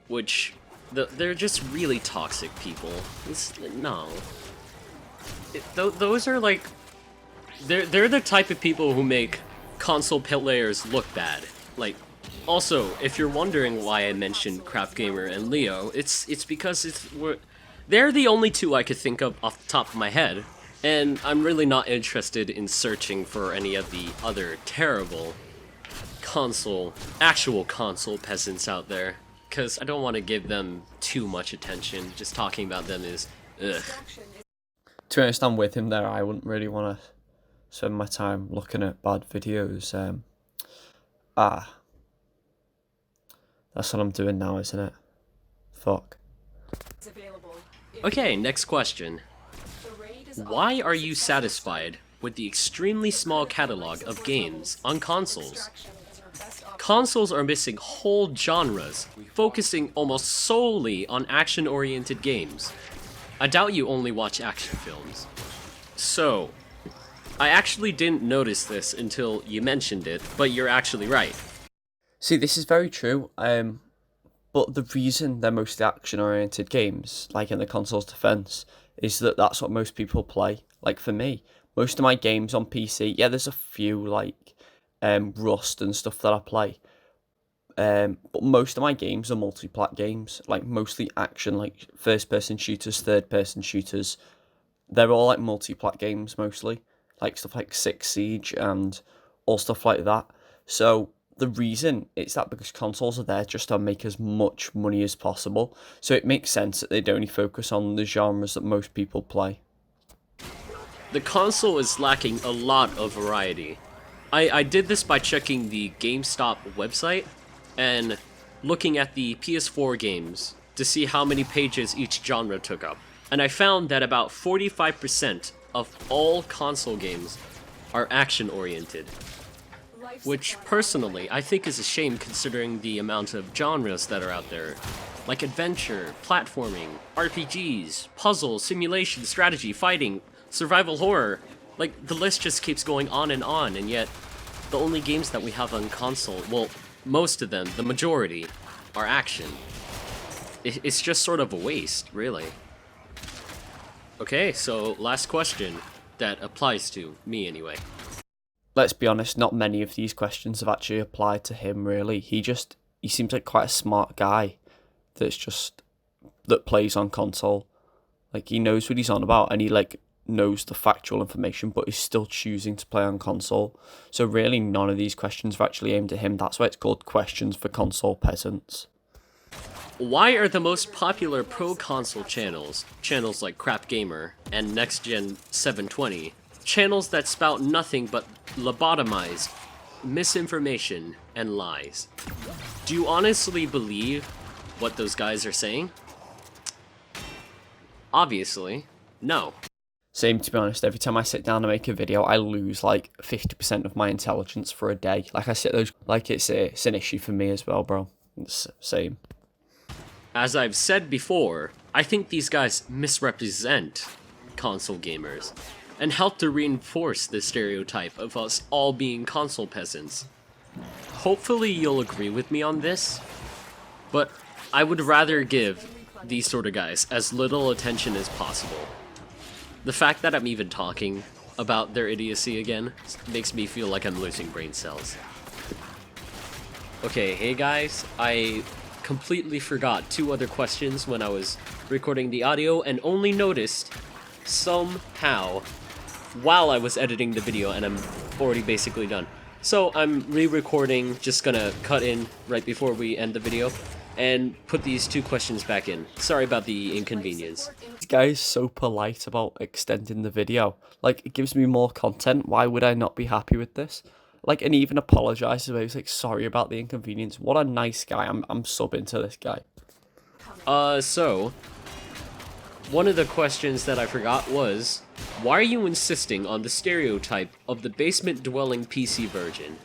which they're just really toxic people. No. Those are like they're the type of people who make console players look bad. Like, also, if you're wondering why I mentioned Crap Gamer and Leo, it's because they're the only two I could think of off the top of my head, and I'm really not interested in searching for any of the other terrible actual console peasants out there, because I don't want to give them too much attention. Just talking about them is, ugh. To be honest, I'm with him there. I wouldn't really want to spend my time looking at bad videos. That's what I'm doing now, isn't it? Fuck. Okay, next question. Why are you satisfied with the extremely small catalog of games on consoles? Consoles are missing whole genres, focusing almost solely on action-oriented games. I doubt you only watch action films. So, I actually didn't notice this until you mentioned it, but you're actually right. See, this is very true. But the reason they're mostly action-oriented games, like in the console's defense, is that that's what most people play. Like for me, most of my games on PC, yeah, there's a few like Rust and stuff that I play. But most of my games are multi-plat games, like mostly action, like first-person shooters, third-person shooters. They're all like multi-plat games mostly, like stuff like Six Siege and all stuff like that. So the reason it's that because consoles are there just to make as much money as possible. So it makes sense that they'd only focus on the genres that most people play. The console is lacking a lot of variety. I did this by checking the GameStop website and looking at the PS4 games to see how many pages each genre took up. And I found that about 45% of all console games are action-oriented. Which, personally, I think is a shame considering the amount of genres that are out there. Like adventure, platforming, RPGs, puzzle, simulation, strategy, fighting, survival horror. Like, the list just keeps going on, and yet the only games that we have on console, well, most of them, the majority, are action. It's just sort of a waste, really. Okay, so last question that applies to me anyway. Let's be honest, not many of these questions have actually applied to him, really. He seems like quite a smart guy that plays on console. Like, he knows what he's on about, and he, like, knows the factual information, but he's still choosing to play on console. So really, none of these questions are actually aimed at him. That's why it's called Questions for Console Peasants. Why are the most popular pro-console channels like Crap Gamer and Next Gen 720, channels that spout nothing but lobotomized misinformation and lies? Do you honestly believe what those guys are saying? Obviously, no. Same, to be honest. Every time I sit down to make a video, I lose like 50% of my intelligence for a day. Like I said, it's an issue for me as well, bro. It's same. As I've said before, I think these guys misrepresent console gamers and help to reinforce the stereotype of us all being console peasants. Hopefully you'll agree with me on this, but I would rather give these sort of guys as little attention as possible. The fact that I'm even talking about their idiocy again makes me feel like I'm losing brain cells. Okay, hey guys, I completely forgot 2 other questions when I was recording the audio and only noticed somehow while I was editing the video, and I'm already basically done. So I'm re-recording, just gonna cut in right before we end the video and put these 2 questions back in. Sorry about the inconvenience. This guy is so polite about extending the video. Like, it gives me more content. Why would I not be happy with this? Like, and he even apologizes. He's like, sorry about the inconvenience. What a nice guy. I'm subbing to this guy. So one of the questions that I forgot was, why are you insisting on the stereotype of the basement-dwelling PC virgin?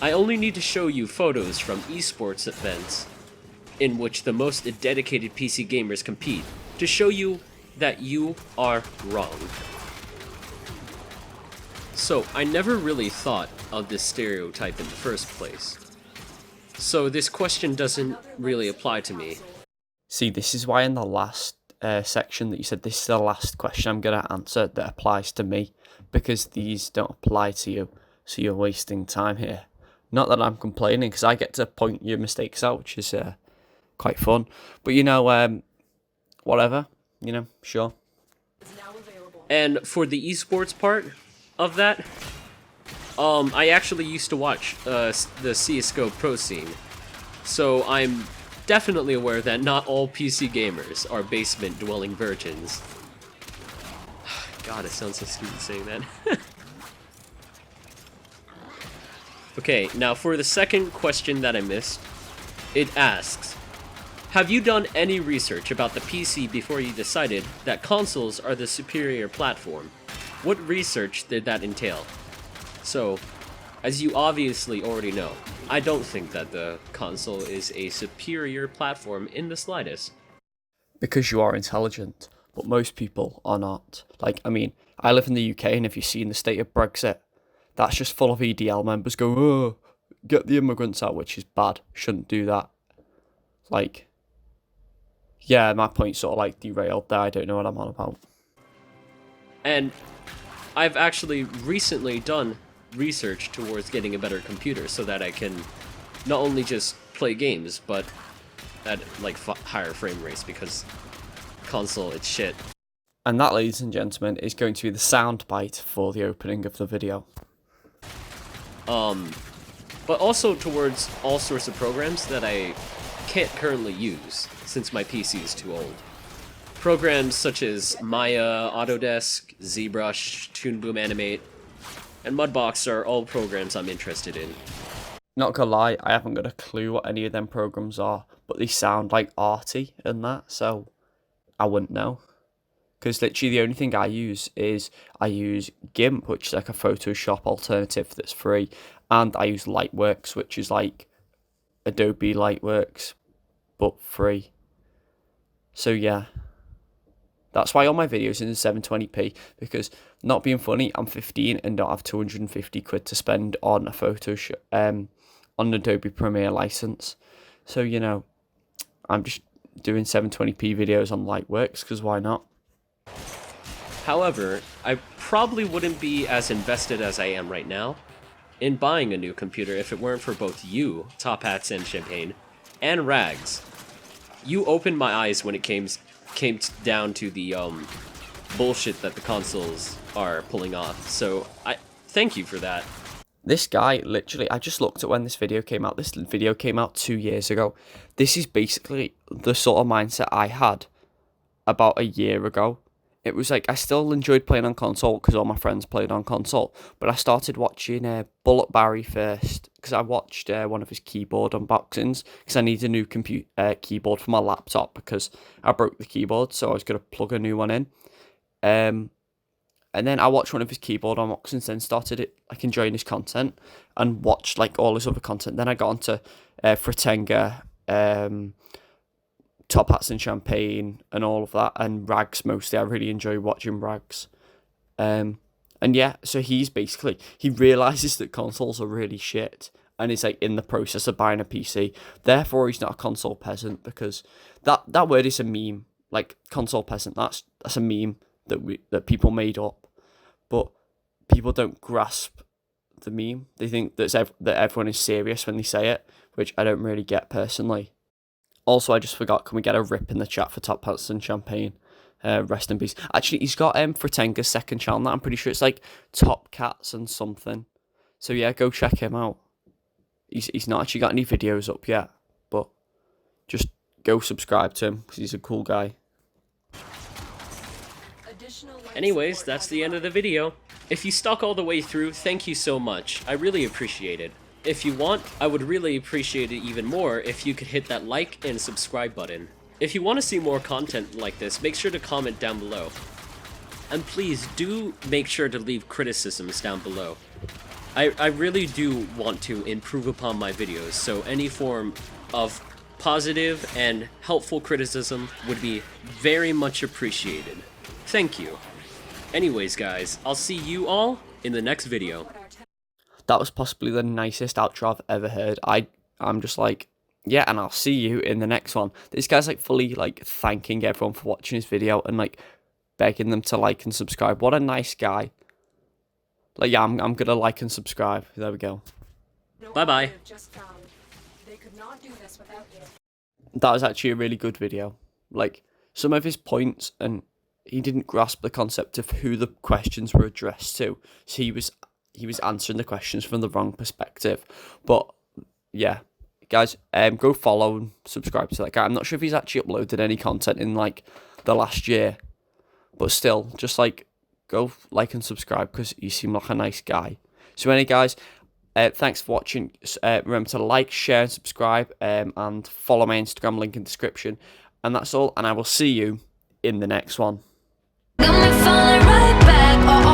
I only need to show you photos from esports events in which the most dedicated PC gamers compete to show you that you are wrong. So, I never really thought of this stereotype in the first place. So this question doesn't really apply to me. See, this is why in the last section that you said this is the last question I'm going to answer that applies to me, because these don't apply to you, so you're wasting time here. Not that I'm complaining, because I get to point your mistakes out, which is quite fun. But whatever, sure. And for the esports part of that, I actually used to watch the CSGO pro scene, so I'm definitely aware that not all PC gamers are basement-dwelling virgins. God, it sounds so stupid saying that. Okay, now for the second question that I missed, it asks, have you done any research about the PC before you decided that consoles are the superior platform? What research did that entail? So, as you obviously already know, I don't think that the console is a superior platform in the slightest. Because you are intelligent, but most people are not. Like, I mean, I live in the UK, and if you've seen the state of Brexit, that's just full of EDL members going, oh, get the immigrants out, which is bad. Shouldn't do that. Like, yeah, my point's sort of like derailed there. I don't know what I'm on about. And I've actually recently done research towards getting a better computer so that I can not only just play games, but at like higher frame rates, because console, it's shit. And that, ladies and gentlemen, is going to be the soundbite for the opening of the video. But also towards all sorts of programs that I can't currently use since my PC is too old. Programs such as Maya, Autodesk, ZBrush, Toon Boom Animate, and Mudbox are all programs I'm interested in. Not gonna lie, I haven't got a clue what any of them programs are, but they sound like arty and that, so I wouldn't know. Because literally the only thing I use GIMP, which is like a Photoshop alternative that's free, and I use Lightworks, which is like Adobe Lightworks, but free. So yeah, that's why all my videos are in 720p, because, not being funny, I'm 15 and don't have 250 quid to spend on a Photoshop, on Adobe Premiere license. So, I'm just doing 720p videos on Lightworks, because why not? However, I probably wouldn't be as invested as I am right now in buying a new computer if it weren't for both you, Top Hats and Champagne, and Rags. You opened my eyes when it came down to the bullshit that the consoles are pulling off, so I thank you for that. This guy, literally, I just looked at when this video came out. This video came out 2 years ago. This is basically the sort of mindset I had about a year ago. It was like, I still enjoyed playing on console because all my friends played on console, but I started watching Bullet Barry first, because I watched one of his keyboard unboxings, because I need a new keyboard for my laptop, because I broke the keyboard, so I was going to plug a new one in. And then I watched one of his keyboard unboxings, then started enjoying his content, and watched all his other content. Then I got onto Fritenga, Top Hats and Champagne, and all of that, and Rags mostly. I really enjoy watching Rags. And yeah, so he realises that consoles are really shit, and is in the process of buying a PC. Therefore, he's not a console peasant, because that word is a meme. Console peasant, that's a meme that people made up, but people don't grasp the meme. They think that everyone is serious when they say it, which I don't really get personally. Also, I just forgot, can we get a rip in the chat for Top Hats and Champagne? Rest in peace. Actually, he's got Fritenga's second channel now. I'm pretty sure it's Top Cats and something. So yeah, go check him out. He's not actually got any videos up yet, but just go subscribe to him, because he's a cool guy. Anyways, that's the end of the video. If you stuck all the way through, thank you so much. I really appreciate it. If you want, I would really appreciate it even more if you could hit that like and subscribe button. If you want to see more content like this, make sure to comment down below. And please do make sure to leave criticisms down below. I really do want to improve upon my videos, so any form of positive and helpful criticism would be very much appreciated. Thank you. Anyways, guys, I'll see you all in the next video. That was possibly the nicest outro I've ever heard. I I'm just like, yeah, and I'll see you in the next one. This guy's like fully like thanking everyone for watching his video and like begging them to like and subscribe. What a nice guy. Like, yeah, I'm gonna like and subscribe. There we go. Bye-bye. That was actually a really good video. Like, some of his points, and he didn't grasp the concept of who the questions were addressed to. So he was answering the questions from the wrong perspective. But yeah, guys, go follow and subscribe to that guy. I'm not sure if he's actually uploaded any content in like the last year, but still, just like go like and subscribe because you seem like a nice guy. So anyway, guys, thanks for watching. Remember to like, share, and subscribe, and follow my Instagram link in the description. And that's all, and I will see you in the next one. Got me falling right back.